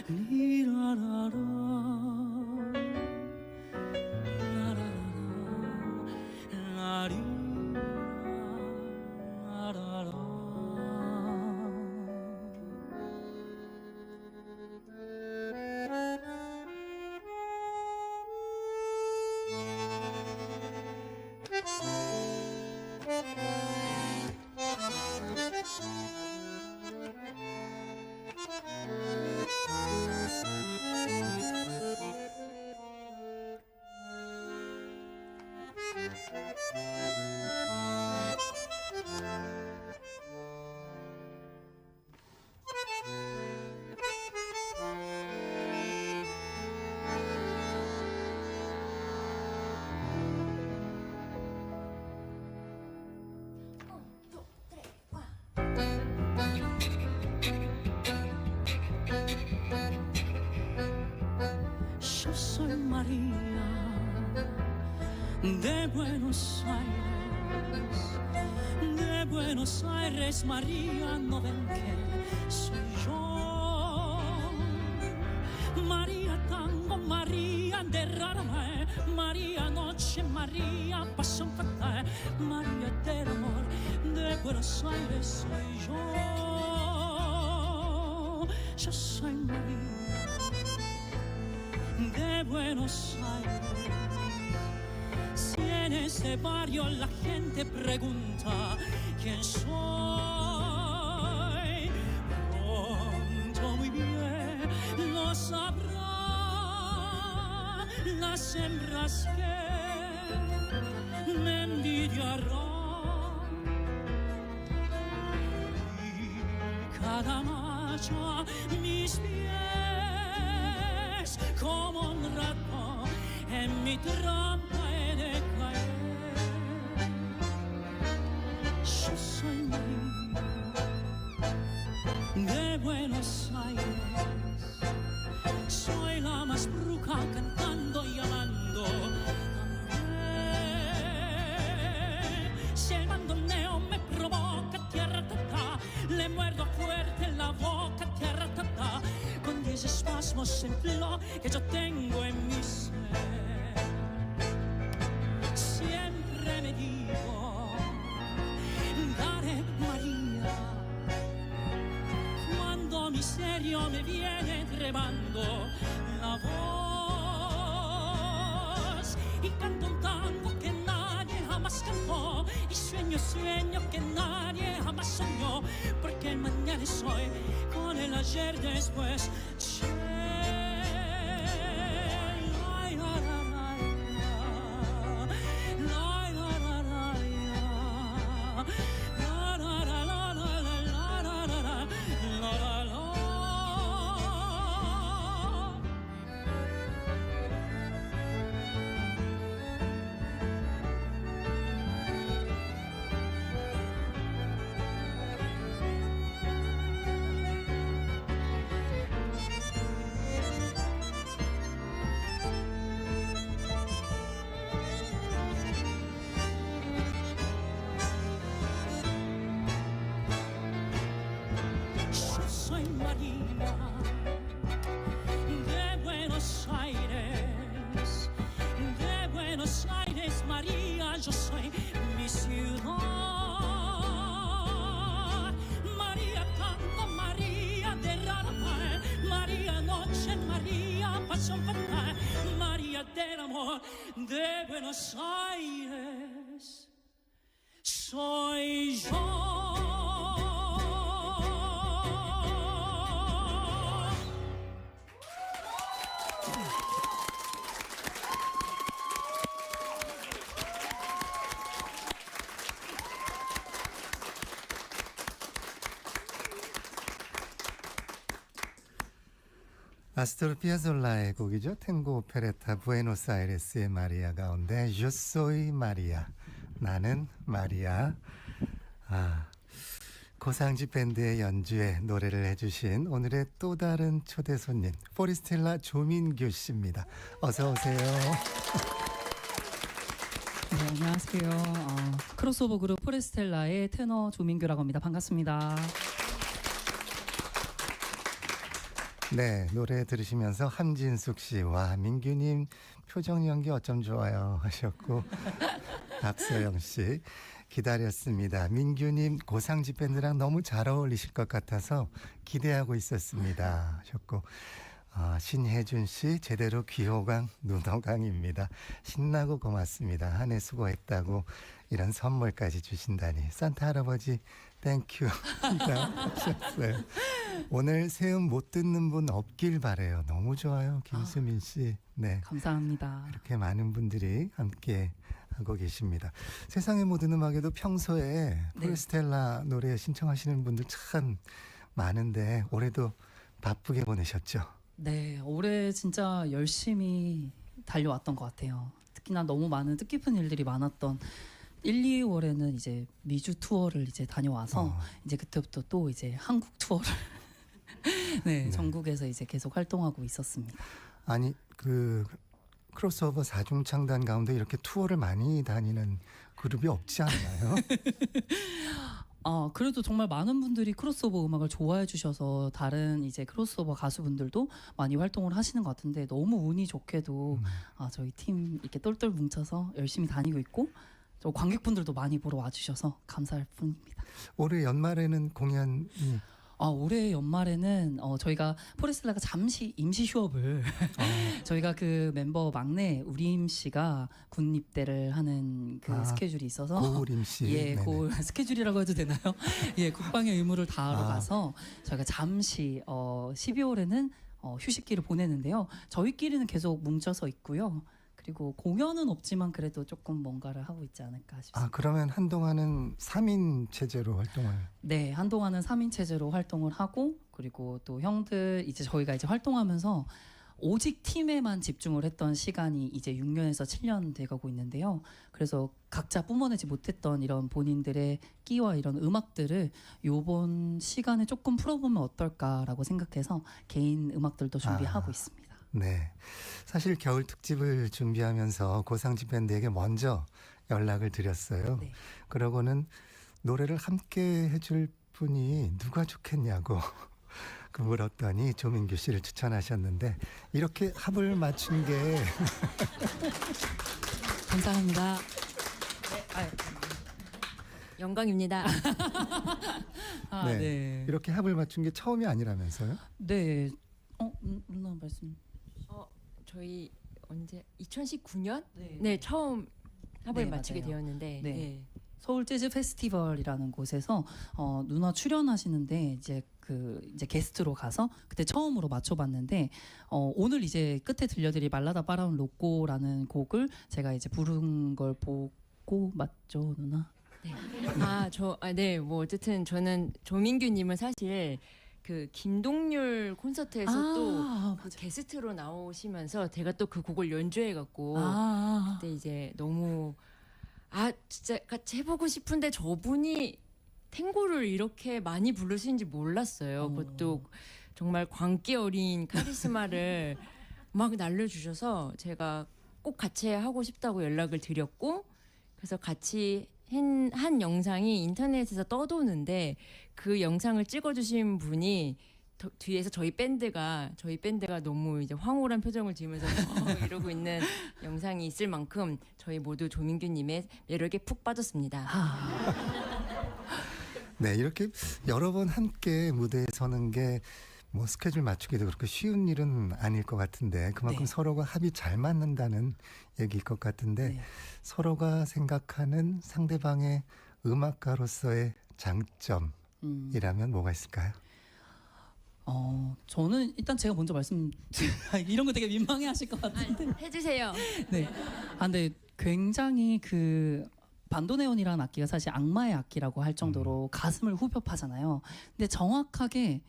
리라라라 라라라라 라리라라라. De Buenos Aires, María, no ven que soy yo. María tango, María derrame, María noche, María pasión fatal, María del amor, de Buenos Aires soy yo. Yo soy María, de Buenos Aires. En ese barrio la gente pregunta quién soy. Pronto muy bien lo sabrán las hembras que me envidiarán. Y cada macho a mis pies como un ratón en mi trampa. De Buenos Aires, soy la más bruja cantando y amando también. Si el bandoneo me provoca, tierra tata, le muerdo fuerte la boca, tierra tata, con 10 espasmos en flor que yo tengo en mi ser. Siempre me digo, dale María, miserio me viene tremando la voz y canto un tango que nadie jamás cantó y sueño que nadie jamás soñó, porque el mañana es hoy con el ayer después. María, yo soy mi ciudad. María tango, María derrame, María noche, María pasión fatal, María del amor de Buenos Aires. Soy yo. 아스토르 피아졸라의 곡이죠. 탱고 오페레타 부에노스아이레스의 마리아 가운데 Yo soy Maria, 나는 마리아. 고상지 밴드의 연주에 노래를 해주신 오늘의 또 다른 초대 손님 포리스텔라 조민규 씨입니다. 어서 오세요. 네, 안녕하세요. 크로스오버 그룹 포레스텔라의 테너 조민규라고 합니다. 반갑습니다. 네, 노래 들으시면서 함진숙 씨, 와, 민규님 표정 연기 어쩜 좋아요 하셨고, 박소영 씨, 기다렸습니다. 민규님 고상지 밴드랑 너무 잘 어울리실 것 같아서 기대하고 있었습니다 하셨고, 신혜준 씨, 제대로 귀호강 눈호강입니다. 신나고 고맙습니다. 한 해 수고했다고 이런 선물까지 주신다니. 산타 할아버지 땡큐 하셨어요. 오늘 세음 못 듣는 분 없길 바래요. 너무 좋아요, 김수민 씨. 네, 감사합니다. 이렇게 많은 분들이 함께 하고 계십니다. 세상의 모든 음악에도 평소에 포레스텔라 노래 신청하시는 분들 참 많은데 올해도 바쁘게 보내셨죠? 네, 올해 진짜 열심히 달려왔던 것 같아요. 특히나 너무 많은 뜻깊은 일들이 많았던 1, 2월에는 이제 미주 투어를 이제 다녀와서 이제 그때부터 또 이제 한국 투어를 네, 전국에서 이제 계속 활동하고 있었습니다. 아니 그 크로스오버 4중 창단 가운데 이렇게 투어를 많이 다니는 그룹이 없지 않나요? 그래도 정말 많은 분들이 크로스오버 음악을 좋아해 주셔서 다른 이제 크로스오버 가수분들도 많이 활동을 하시는 것 같은데 너무 운이 좋게도 저희 팀 이렇게 똘똘 뭉쳐서 열심히 다니고 있고 또 관객분들도 많이 보러 와주셔서 감사할 뿐입니다. 올해 연말에는 공연이 올해 연말에는 저희가 포레스텔라가 잠시 임시 휴업을 저희가 그 멤버 막내 우림 씨가 군 입대를 하는 그 스케줄이 있어서 고우림 씨, 예, 그 스케줄이라고 해도 되나요? 예, 국방의 의무를 다하러 가서 저희가 잠시 12월에는 휴식기를 보내는데요. 저희끼리는 계속 뭉쳐서 있고요. 그리고 공연은 없지만 그래도 조금 뭔가를 하고 있지 않을까 싶습니다. 그러면 한동안은 3인 체제로 활동을. 네, 한동안은 3인 체제로 활동을 하고 그리고 또 형들 이제 저희가 이제 활동하면서 오직 팀에만 집중을 했던 시간이 이제 6년에서 7년 돼가고 있는데요. 그래서 각자 뿜어내지 못했던 이런 본인들의 끼와 이런 음악들을 요번 시간에 조금 풀어보면 어떨까라고 생각해서 개인 음악들도 준비하고 있습니다. 네, 사실 겨울 특집을 준비하면서 고상지 밴드에게 먼저 연락을 드렸어요. 네. 그러고는 노래를 함께 해줄 분이 누가 좋겠냐고 그 물었더니 조민규 씨를 추천하셨는데 이렇게 합을 맞춘 게 감사합니다. 영광입니다. 네, 이렇게 합을 맞춘 게 처음이 아니라면서요? 네. 누나 말씀. 저희 언제 2019년? 네. 네, 처음 합을 네, 맞추게 맞아요. 되었는데 네. 서울 재즈 페스티벌이라는 곳에서 누나 출연하시는데 이제 이제 게스트로 가서 그때 처음으로 맞춰봤는데 오늘 이제 끝에 들려드릴 말라다 빠라운 로꼬라는 곡을 제가 이제 부른 걸 보고 맞죠, 누나? 네. 뭐 어쨌든 저는 조민규님은 사실 그 김동률 콘서트에서 또 그 게스트로 나오시면서 제가 또 그 곡을 연주해갖고 그때 이제 너무 진짜 같이 해보고 싶은데 저분이 탱고를 이렇게 많이 부르시는지 몰랐어요. 그것도 정말 광기 어린 카리스마를 막 날려주셔서 제가 꼭 같이 하고 싶다고 연락을 드렸고 그래서 같이 한 영상이 인터넷에서 떠도는데 그 영상을 찍어주신 분이 뒤에서 저희 밴드가 너무 이제 황홀한 표정을 지으면서 이러고 있는 영상이 있을 만큼 저희 모두 조민규님의 매력에 푹 빠졌습니다. 네, 이렇게 여러 번 함께 무대에 서는 게 뭐 스케줄 맞추기도 그렇게 쉬운 일은 아닐 것 같은데 그만큼 서로가 합이 잘 맞는다는 얘기일 것 같은데 서로가 생각하는 상대방의 음악가로서의 장점이라면 뭐가 있을까요? 저는 일단 제가 먼저 이런 거 되게 민망해하실 것 같은데 해주세요. 네. 근데 굉장히 그 반도네온이라는 악기가 사실 악마의 악기라고 할 정도로 가슴을 후벼 파잖아요. 근데 정확하게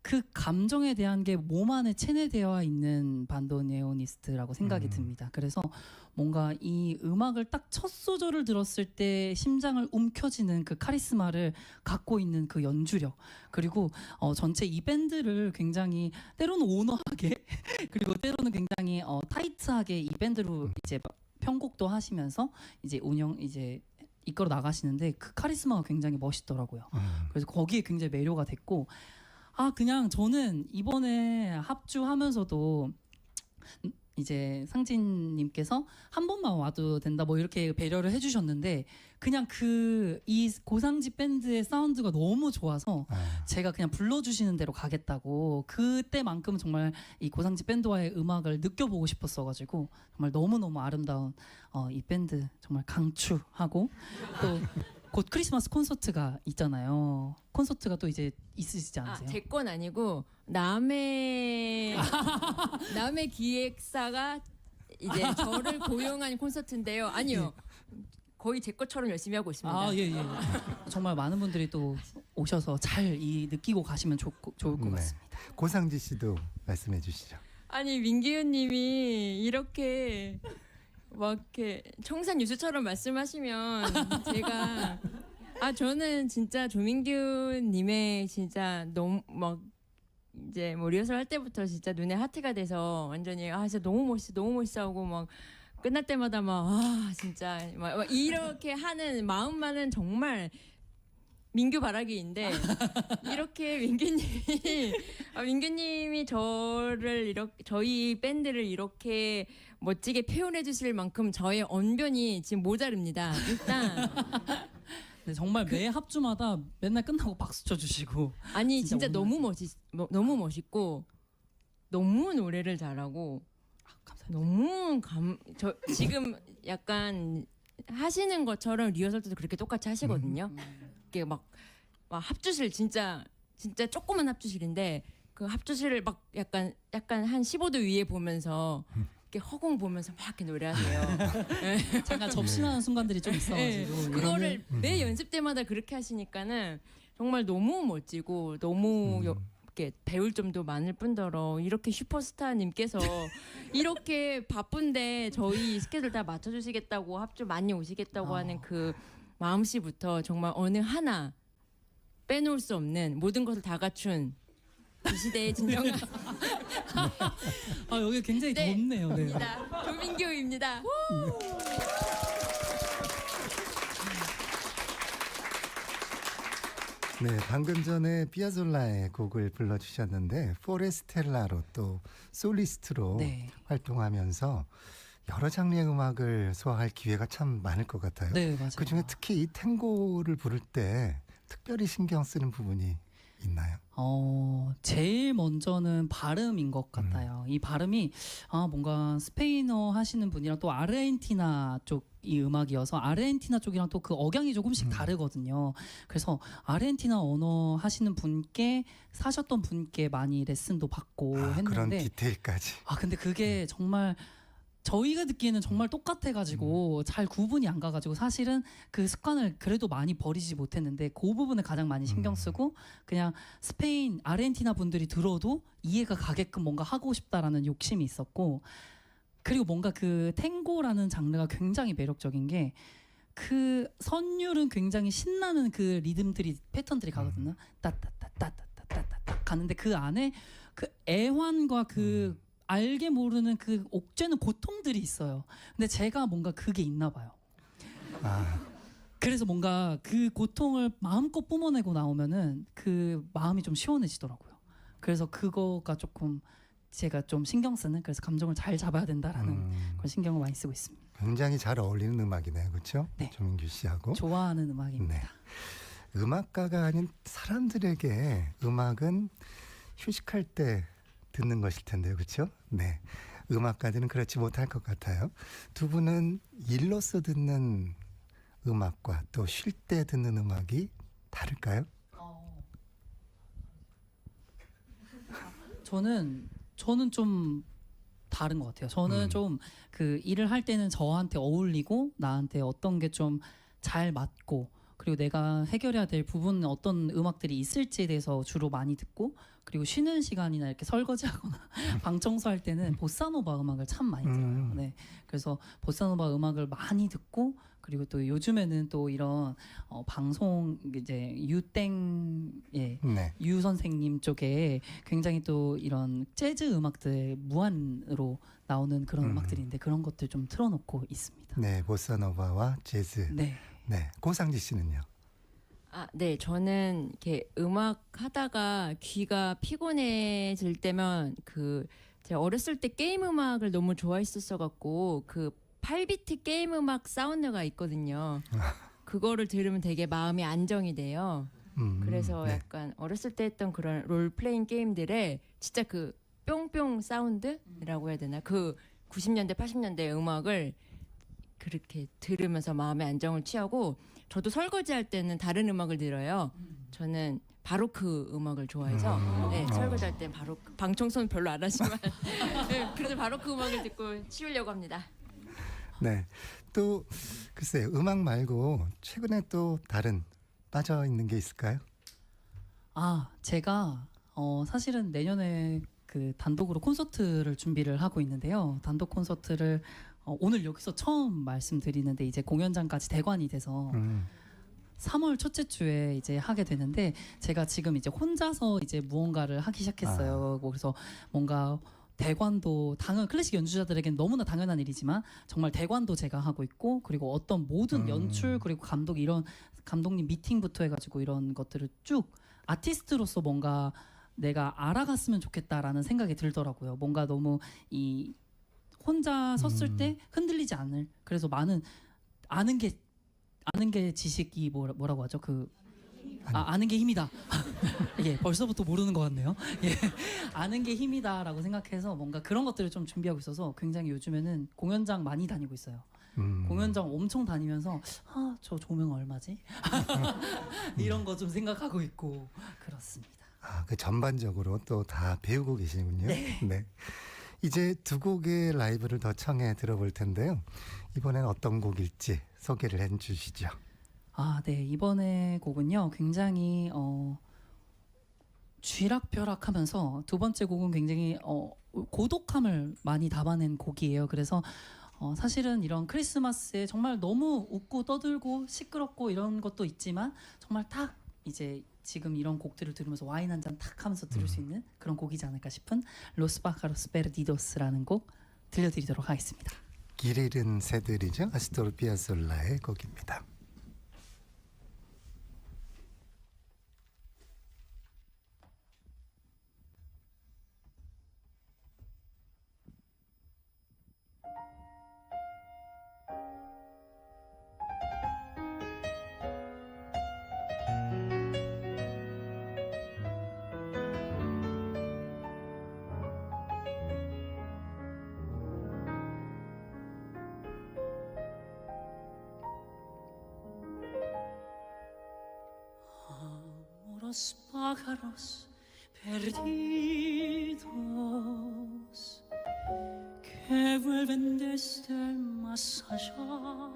그 감정에 대한 게 몸 안에 체내되어 있는 반도네오니스트라고 생각이 듭니다. 그래서 뭔가 이 음악을 딱 첫 소절을 들었을 때 심장을 움켜쥐는 그 카리스마를 갖고 있는 그 연주력 그리고 전체 이 밴드를 굉장히 때로는 온화하게 그리고 때로는 굉장히 타이트하게 이 밴드로 이제 편곡도 하시면서 이제 이제 이끌어 나가시는데 그 카리스마가 굉장히 멋있더라고요. 그래서 거기에 굉장히 매료가 됐고 그냥 저는 이번에 합주하면서도 이제 상진님께서 한 번만 와도 된다 뭐 이렇게 배려를 해주셨는데 그냥 이 고상지 밴드의 사운드가 너무 좋아서 제가 그냥 불러주시는 대로 가겠다고 그때만큼 정말 이 고상지 밴드와의 음악을 느껴보고 싶었어가지고 정말 너무너무 아름다운 이 밴드 정말 강추하고 또 곧 크리스마스 콘서트가 있잖아요. 콘서트가 또 이제 있으시지 않으세요? 제 건 아니고 남의 기획사가 이제 저를 고용한 콘서트인데요. 아니요. 거의 제 것처럼 열심히 하고 있습니다. 예. 정말 많은 분들이 또 오셔서 잘 느끼고 가시면 좋을 것 같습니다. 고상지 씨도 말씀해 주시죠. 아니 민기훈님이 이렇게 막 이렇게 청산 뉴스처럼 말씀하시면 제가 저는 진짜 조민규님의 진짜 너무 막 이제 뭐 리허설 할 때부터 진짜 눈에 하트가 돼서 완전히 진짜 너무 멋있어 하고 막 끝날 때마다 막 진짜 막 이렇게 하는 마음만은 정말 민규 바라기인데 이렇게 민규님이 저희 밴드를 이렇게 멋지게 표현해 주실 만큼 저의 언변이 지금 모자릅니다. 일단 네, 정말 매 합주마다 맨날 끝나고 박수 쳐주시고 아니 진짜 너무 멋있고 너무 노래를 잘하고 감사합니다. 저 지금 약간 하시는 것처럼 리허설 때도 그렇게 똑같이 하시거든요. 이게 막 합주실 진짜 조그만 합주실인데 그 합주실을 막 약간 한 15도 위에 보면서 이렇게 허공 보면서 막 이렇게 노래하세요. 잠깐 접신하는 순간들이 좀 있어가지고 그거를 매 연습 때마다 그렇게 하시니까는 정말 너무 멋지고 너무 이렇게 배울 점도 많을 뿐더러 이렇게 슈퍼스타님께서 이렇게 바쁜데 저희 스케줄 다 맞춰주시겠다고 합주 많이 오시겠다고 하는 그 마음씨부터 정말 어느 하나 빼놓을 수 없는 모든 것을 다 갖춘 이 시대의 진정한 여기 굉장히 덥네요. 네. 조민규입니다. 네, 방금 전에 피아졸라의 곡을 불러주셨는데 포레스텔라로 또 솔리스트로 활동하면서 여러 장르의 음악을 소화할 기회가 참 많을 것 같아요. 네, 맞아요. 그중에 특히 이 탱고를 부를 때 특별히 신경 쓰는 부분이 있나요? 제일 먼저는 발음인 것 같아요. 이 발음이 뭔가 스페인어 하시는 분이랑 또 아르헨티나 쪽이 음악이어서 아르헨티나 쪽이랑 또 그 억양이 조금씩 다르거든요. 그래서 아르헨티나 언어 하시는 분께 사셨던 분께 많이 레슨도 받고 했는데 그런 디테일까지. 근데 그게 정말 저희가 듣기에는 정말 똑같아가지고 잘 구분이 안 가가지고 사실은 그 습관을 그래도 많이 버리지 못했는데 그 부분을 가장 많이 신경 쓰고 그냥 스페인, 아르헨티나 분들이 들어도 이해가 가게끔 뭔가 하고 싶다라는 욕심이 있었고 그리고 뭔가 그 탱고라는 장르가 굉장히 매력적인 게 그 선율은 굉장히 신나는 그 리듬들이 패턴들이 가거든요. 따따따따따따따따 가는데 그 안에 그 애환과 그 알게 모르는 그 옥죄는 고통들이 있어요. 근데 제가 뭔가 그게 있나 봐요. 그래서 뭔가 그 고통을 마음껏 뿜어내고 나오면은 그 마음이 좀 시원해지더라고요. 그래서 그거가 조금 제가 좀 신경 쓰는 그래서 감정을 잘 잡아야 된다라는 그런 신경을 많이 쓰고 있습니다. 굉장히 잘 어울리는 음악이네요. 그렇죠? 네. 조민규 씨하고. 좋아하는 음악입니다. 네. 음악가가 아닌 사람들에게 음악은 휴식할 때 듣는 것일 텐데요. 그렇죠? 네. 음악가들은 그렇지 못할 것 같아요. 두 분은 일로서 듣는 음악과 또 쉴 때 듣는 음악이 다를까요? 저는 좀 다른 것 같아요. 저는 좀 그 일을 할 때는 저한테 어울리고 나한테 어떤 게 좀 잘 맞고 그리고 내가 해결해야 될 부분 어떤 음악들이 있을지에 대해서 주로 많이 듣고 그리고 쉬는 시간이나 이렇게 설거지하거나 방 청소할 때는 보사노바 음악을 참 많이 들어요. 네, 그래서 보사노바 음악을 많이 듣고 그리고 또 요즘에는 또 이런 방송 이제 유 선생님 쪽에 굉장히 또 이런 재즈 음악들 무한으로 나오는 그런 음악들인데 그런 것들 좀 틀어놓고 있습니다. 네, 보사노바와 재즈. 네. 네, 고상지 씨는요? 네, 저는 이렇게 음악 하다가 귀가 피곤해질 때면 제가 어렸을 때 게임 음악을 너무 좋아했었어 갖고 8비트 게임 음악 사운드가 있거든요. 그거를 들으면 되게 마음이 안정이 돼요. 그래서 네. 약간 어렸을 때 했던 그런 롤플레잉 게임들에 진짜 뿅뿅 사운드라고 해야 되나? 90년대, 80년대 음악을 그렇게 들으면서 마음의 안정을 취하고, 저도 설거지할 때는 다른 음악을 들어요. 저는 바로크 음악을 좋아해서 네, 설거지할 땐 방 청소는 별로 안 하지만 네, 그래도 바로크 음악을 듣고 치우려고 합니다. 네. 또 글쎄요. 음악 말고 최근에 또 다른 빠져 있는 게 있을까요? 제가 사실은 내년에 단독으로 콘서트를 준비를 하고 있는데요. 단독 콘서트를 오늘 여기서 처음 말씀드리는데 이제 공연장까지 대관이 돼서 3월 첫째 주에 이제 하게 되는데, 제가 지금 이제 혼자서 이제 무언가를 하기 시작했어요. 그래서 뭔가 대관도 클래식 연주자들에겐 너무나 당연한 일이지만 정말 대관도 제가 하고 있고, 그리고 어떤 모든 연출 그리고 감독, 이런 감독님 미팅부터 해가지고 이런 것들을 쭉 아티스트로서 뭔가 내가 알아갔으면 좋겠다라는 생각이 들더라고요. 뭔가 너무 혼자 섰을 때 흔들리지 않을, 그래서 많은 아는 게 지식이 뭐라고 하죠? 아는 게 힘이다. 예, 벌써부터 모르는 것 같네요. 예, 아는 게 힘이다라고 생각해서 뭔가 그런 것들을 좀 준비하고 있어서 굉장히 요즘에는 공연장 많이 다니고 있어요. 공연장 엄청 다니면서 저 조명 얼마지? 이런 거 좀 생각하고 있고 그렇습니다. 그 전반적으로 또 다 배우고 계시군요. 네. 이제 두 곡의 라이브를 더 청해 들어볼 텐데요. 이번엔 어떤 곡일지 소개를 해주시죠. 네. 이번에 곡은요, 굉장히 쥐락펴락하면서, 두 번째 곡은 굉장히 고독함을 많이 담아낸 곡이에요. 그래서 사실은 이런 크리스마스에 정말 너무 웃고 떠들고 시끄럽고 이런 것도 있지만, 정말 딱 이제 지금 이런 곡들을 들으면서 와인 한 잔 탁 하면서 들을 수 있는 그런 곡이지 않을까 싶은 로스 파카로스 베르디도스라는 곡 들려드리도록 하겠습니다. 길 잃은 새들이죠. 아스토르 피아솔라의 곡입니다. Los pájaros perdidos que vuelven desde el más allá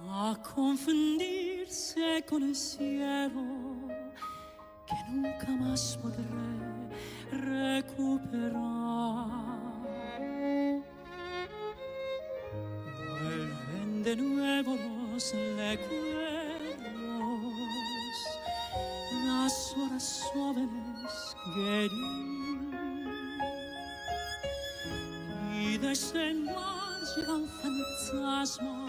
a confundirse con el cielo que nunca más podré recuperar. Vuelven de nuevo los recuerdos, las horas jóvenes queridas, y desde el mar llega un fantasma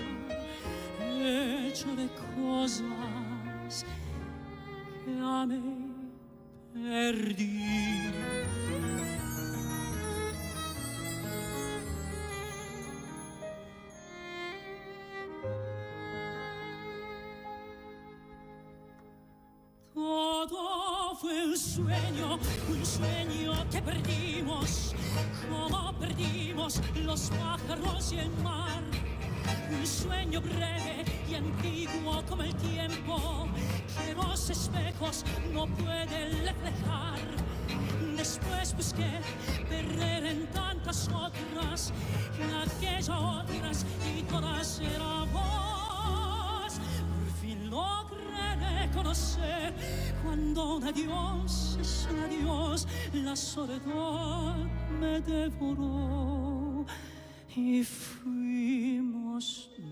hecho de cosas que amé y perdí. Todo fue un sueño que perdimos, como perdimos los pájaros y el mar. Un sueño breve y antiguo como el tiempo que los espejos no pueden reflejar. Después busqué perder en tantas otras, en aquellas otras y todas era vos. Por fin logré reconocer cuando un adiós es un adiós, la soledad me devoró y fuimos dos.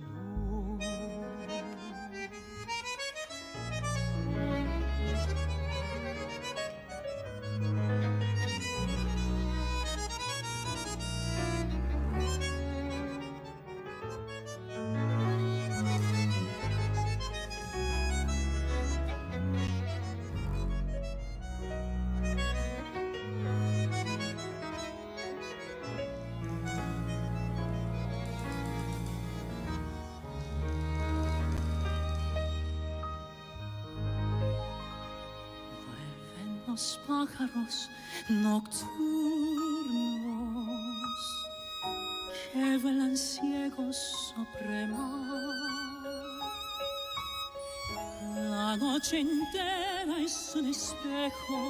los pájaros nocturnos que vuelan ciegos sobre el mar. La noche entera es un espejo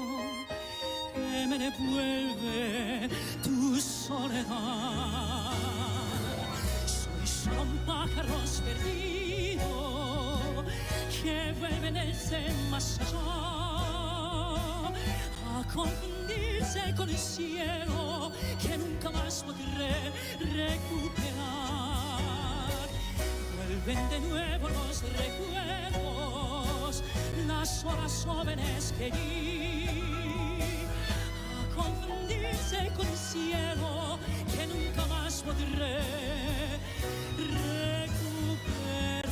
que me devuelve tu soledad. Soy solo un pájaro perdido que vuelve desde más allá a confundirse con el cielo que nunca más podré recuperar. Vuelven de nuevo los recuerdos, las horas jóvenes que di, a confundirse con el cielo que nunca más podré recuperar.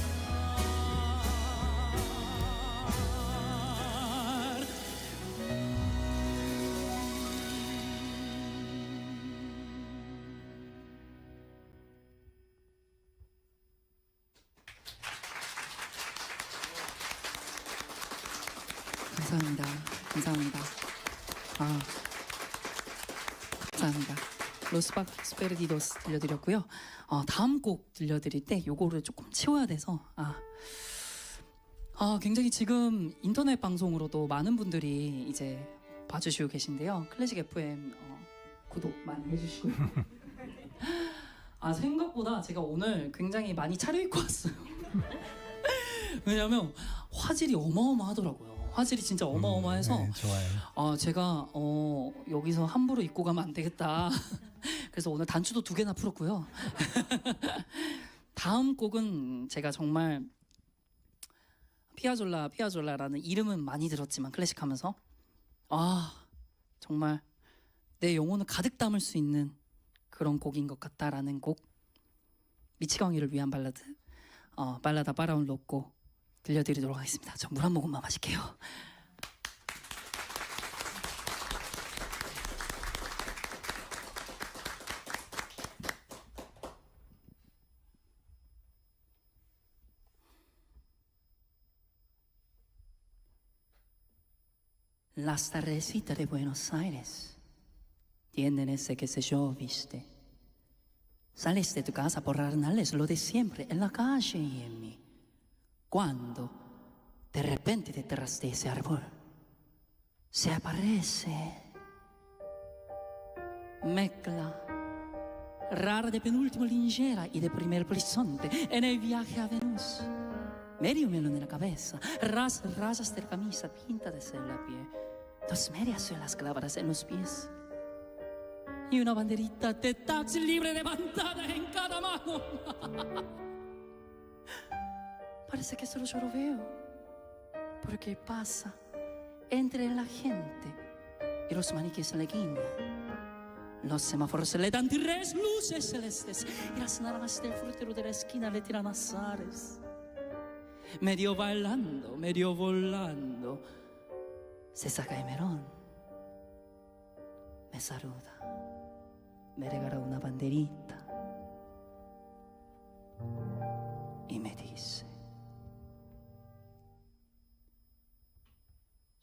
감사합니다. 감사합니다. 감사합니다. 로스 페르디도스 들려드렸고요. 다음 곡 들려드릴 때 요거를 조금 치워야 돼서 굉장히 지금 인터넷 방송으로도 많은 분들이 이제 봐주시고 계신데요. 클래식 FM 구독 많이 해주시고요. 생각보다 제가 오늘 굉장히 많이 차려입고 왔어요. 왜냐면 화질이 어마어마하더라고요. 화질이 진짜 어마어마해서 네, 좋아요. 제가 여기서 함부로 입고 가면 안 되겠다. 그래서 오늘 단추도 2개나 풀었고요. 다음 곡은 제가 정말 피아졸라라는 이름은 많이 들었지만 클래식하면서 정말 내 영혼을 가득 담을 수 있는 그런 곡인 것 같다라는 곡, 미치광이를 위한 발라드, 발라다 빠라운 로꼬 들려드리도록 하겠습니다. 저 물 한 모금만 마실게요. Las tardecitas de Buenos Aires tienen ese que sé yo, viste. Sales de tu casa por Arnales, lo de siempre, en la calle y en mí. Cuando de repente detrás de ese árbol se aparece mezcla rara de penúltimo linchera y de primer horizonte en el viaje a Venus. Medio melón en la cabeza, rayas de la camisa, pinta de ser la piel, 2 medias suelas clavadas en los pies y una banderita de taxi libre levantada en cada mano. Parece que solo yo lo veo, porque pasa entre la gente y los maniquíes se le guiñan. Los semáforos se le dan 3 luces celestes y las naranjas del frutero de la esquina le tiran azares. Medio bailando, medio volando, se saca el melón, me saluda, me regala una banderita y me dice: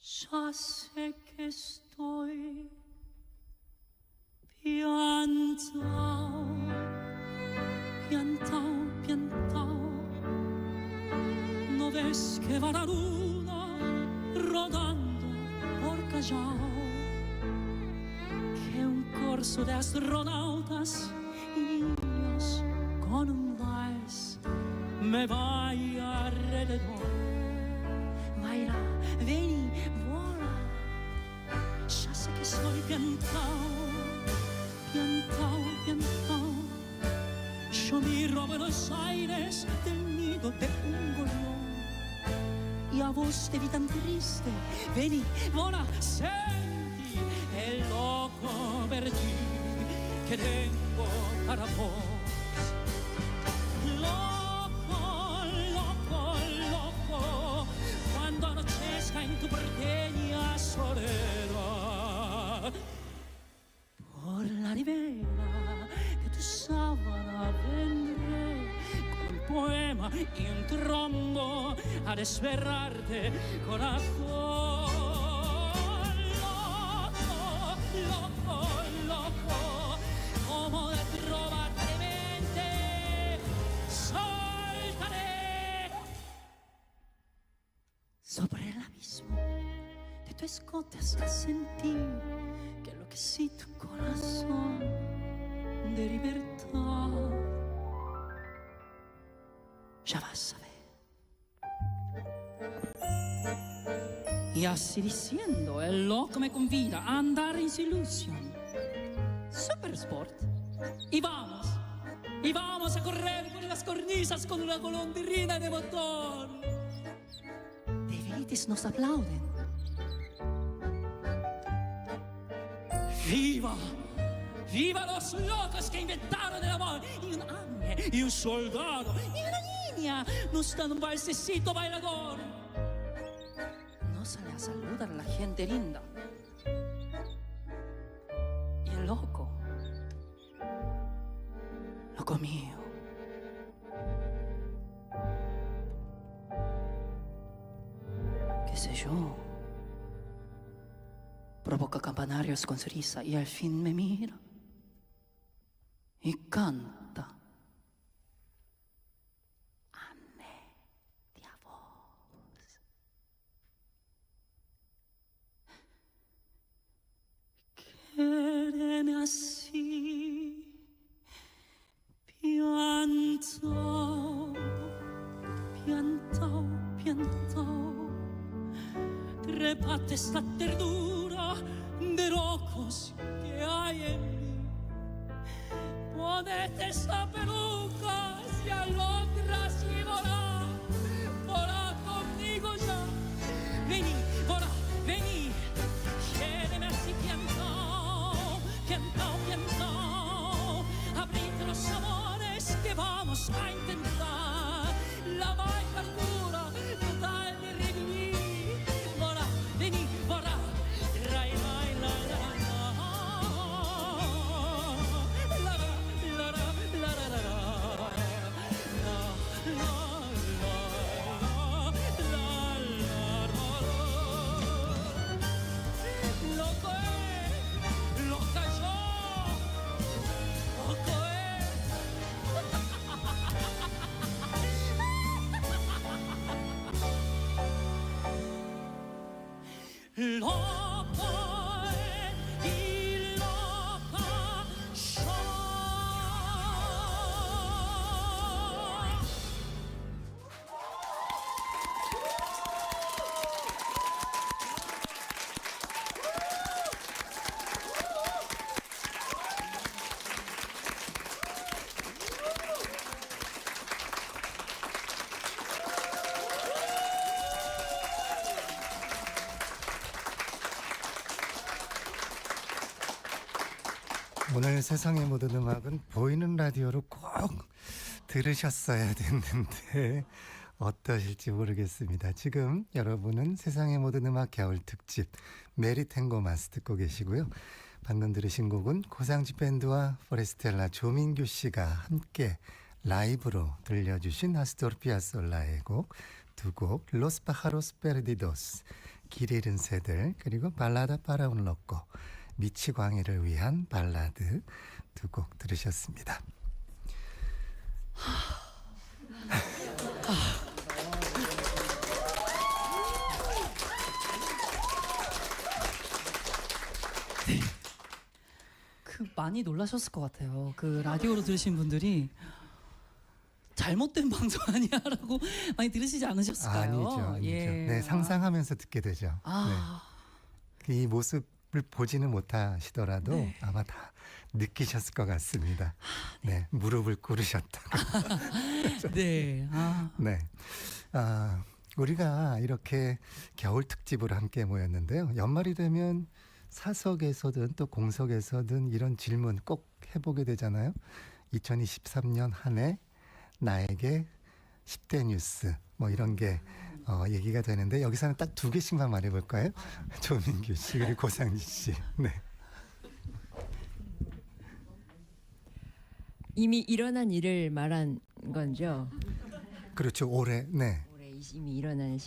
ya sé que estoy piantao, piantao, piantao. ¿No ves que va la luna rodando por Callao? Que un corso de astronautas y niños con un vals me vaya alrededor. Baila, ven y vola. Ya sé que soy piantao, piantao, piantao. Yo miro a Buenos Aires del nido de un gorrión y a vos te vi tan triste. Vení, vola, senti el loco vergine que tengo para vos. Loco, loco, loco, cuando anochezca en tu porteña soledad. Por la ribera de tu sábana vendré con un poema y un trombo a desperrarte, corazón. loco, loco, como de trovata demente, soltaré sobre el abismo de tu escote hasta sentir que enloquecí tu corazón de libertad. Ya vas a ver. Y así diciendo, el loco me convida a andar en su ilusión. Super Sport. Y vamos a correr por las cornisas con una golondrina de motor. De Vitis nos aplauden. ¡Viva! ¡Viva los locos que inventaron el amor! Y un ángel, y un soldado, y una niña nos dan un balsecito bailador. No sale a saludar a la gente linda. Y el loco, loco mío, qué sé yo, provoca campanarios con su risa y al fin me mira y canta a media voz. Quédeme así, piantao, piantao, piantao, trepate esta ternura de locos que hay en mí. Ponete esa peluca, si alondras y volá conmigo ya. Vení, volá, vení, quédeme así piantao, piantao, piantao. Abrid los amores que vamos a intentar. La vaina pura, total de revivir. Volá, vení, volá, rai, rai, la, la, la. Loco y loca soy. 오늘 세상의 모든 음악은 보이는 라디오로 꼭 들으셨어야 됐는데 어떠실지 모르겠습니다. 지금 여러분은 세상의 모든 음악 겨울 특집 메리탱고 마스 듣고 계시고요. 방금 들으신 곡은 고상지 밴드와 포레스텔라 조민규 씨가 함께 라이브로 들려주신 아스토르 피아솔라의 곡 두 곡, 로스 파하로스 페르디도스, 길 잃은 새들, 그리고 발라다 파라 un loco, 미치광이를 위한 발라드 두 곡 들으셨습니다. 그 많이 놀라셨을 것 같아요. 그 라디오로 들으신 분들이 잘못된 방송 아니야라고 많이 들으시지 않으셨을까요? 아니죠, 아니죠. 예. 네, 상상하면서 듣게 되죠. 아, 네. 이 모습을 보지는 못하시더라도 네. 아마 다 느끼셨을 것 같습니다. 네, 무릎을 꿇으셨다가. 네. 아, 네. 우리가 이렇게 겨울 특집으로 함께 모였는데요. 연말이 되면 사석에서든 또 공석에서든 이런 질문 꼭 해보게 되잖아요. 2023년 한 해 나에게 10대 뉴스 뭐 이런 게 얘기가 되는데 여기서는 딱 두 개씩만 말해볼까요? 조민규 씨 그리고 고상지 씨. 네. 이미 일어난 일을 말한 건죠. 그렇죠. 올해. 네. 올해 이미 일어난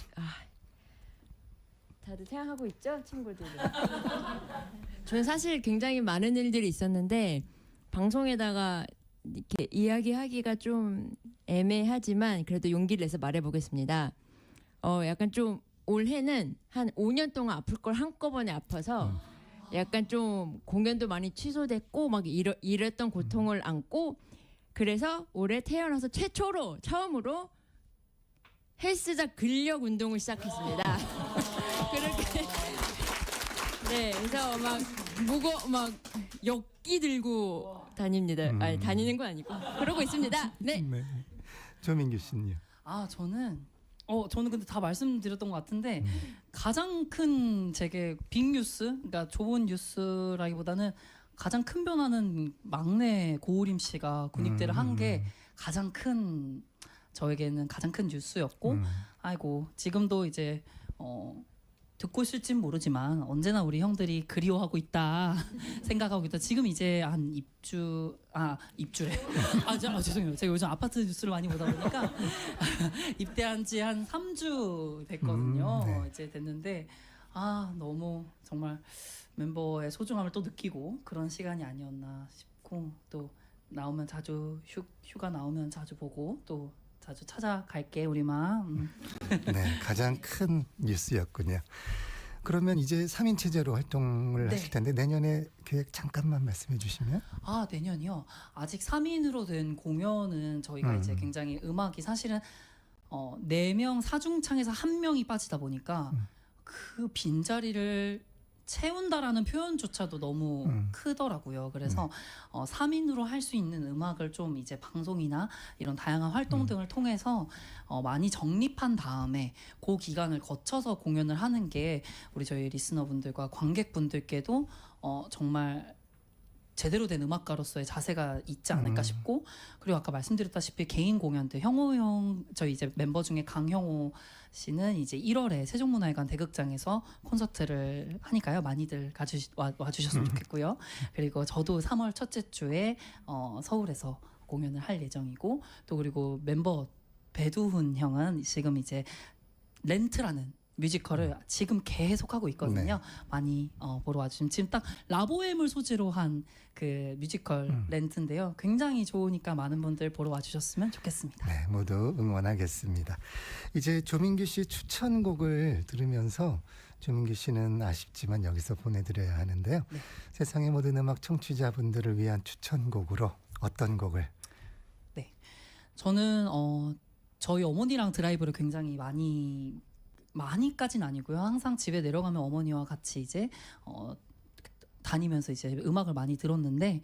다들 생각하고 있죠, 친구들. 저는 사실 굉장히 많은 일들이 있었는데 방송에다가 이렇게 이야기하기가 좀 애매하지만 그래도 용기를 내서 말해보겠습니다. 약간 좀 올해는 한 5년 동안 아플 걸 한꺼번에 아파서 약간 좀 공연도 많이 취소됐고 막 이랬던 고통을 안고 그래서 올해 태어나서 처음으로 헬스장 근력 운동을 시작했습니다. 그렇게 네, 그래서 막 역기 들고 다닙니다. 아니 다니는 건 아니고 그러고 있습니다. 네. 네. 조민규 씨는요? 저는 근데 다 말씀드렸던 것 같은데 가장 큰 제게 빅뉴스, 그러니까 좋은 뉴스라기보다는 가장 큰 변화는 막내 고우림 씨가 군입대를 한 게 가장 큰 저에게는 가장 큰 뉴스였고 아이고 지금도 이제 듣고 있을진 모르지만 언제나 우리 형들이 그리워하고 있다 생각하고 있다. 지금 이제 한 입주래. 죄송해요. 제가 요즘 아파트 뉴스를 많이 보다 보니까 입대한 지 한 3주 됐거든요. 네. 이제 됐는데 너무 정말 멤버의 소중함을 또 느끼고 그런 시간이 아니었나 싶고 또 나오면 자주 휴가 나오면 자주 보고 또 자주 찾아갈게 우리마. 네, 가장 큰 뉴스였군요. 그러면 이제 3인 체제로 활동을 네. 하실 텐데 내년에 계획 잠깐만 말씀해 주시면. 내년이요. 아직 3인으로 된 공연은 저희가 이제 굉장히 음악이 사실은 4명 사중창에서 1명이 빠지다 보니까 그 빈자리를 채운다라는 표현조차도 너무 크더라고요. 그래서 3인으로 할 수 있는 음악을 좀 이제 방송이나 이런 다양한 활동 등을 통해서 많이 정립한 다음에 그 기간을 거쳐서 공연을 하는 게 우리 저희 리스너분들과 관객분들께도 정말 제대로 된 음악가로서의 자세가 있지 않을까 싶고 그리고 아까 말씀드렸다시피 개인 공연들 형호 형 저희 이제 멤버 중에 강형호 씨는 이제 1월에 세종문화회관 대극장에서 콘서트를 하니까요 많이들 와주셨으면 좋겠고요. 그리고 저도 3월 첫째 주에 서울에서 공연을 할 예정이고 또 그리고 멤버 배두훈 형은 지금 이제 렌트라는 뮤지컬을 지금 계속 하고 있거든요. 네. 많이 보러 와주시면 지금 딱 라보엠을 소재로 한 그 뮤지컬 렌트인데요. 굉장히 좋으니까 많은 분들 보러 와주셨으면 좋겠습니다. 네, 모두 응원하겠습니다. 이제 조민규 씨 추천곡을 들으면서 조민규 씨는 아쉽지만 여기서 보내드려야 하는데요. 네. 세상의 모든 음악 청취자분들을 위한 추천곡으로 어떤 곡을? 저는 저희 어머니랑 드라이브를 굉장히 많이까지는 아니고요. 항상 집에 내려가면 어머니와 같이 이제 다니면서 이제 음악을 많이 들었는데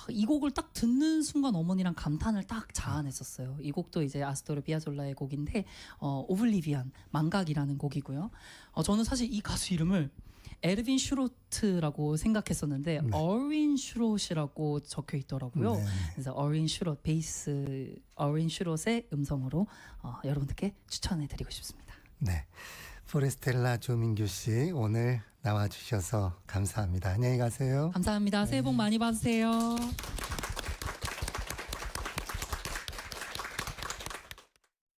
이 곡을 딱 듣는 순간 어머니랑 감탄을 딱 자아냈었어요. 이 곡도 이제 아스토르 비아졸라의 곡인데 오블리비언 망각이라는 곡이고요. 저는 사실 이 가수 이름을 에르빈 슈로트라고 생각했었는데 어윈 슈롯이라고 적혀 있더라고요. 네. 그래서 어윈 슈롯 베이스 어윈 슈롯의 음성으로 여러분들께 추천해드리고 싶습니다. 네, 포레스텔라 조민규 씨 오늘 나와주셔서 감사합니다. 안녕히 가세요. 감사합니다. 새해 복 많이 받으세요.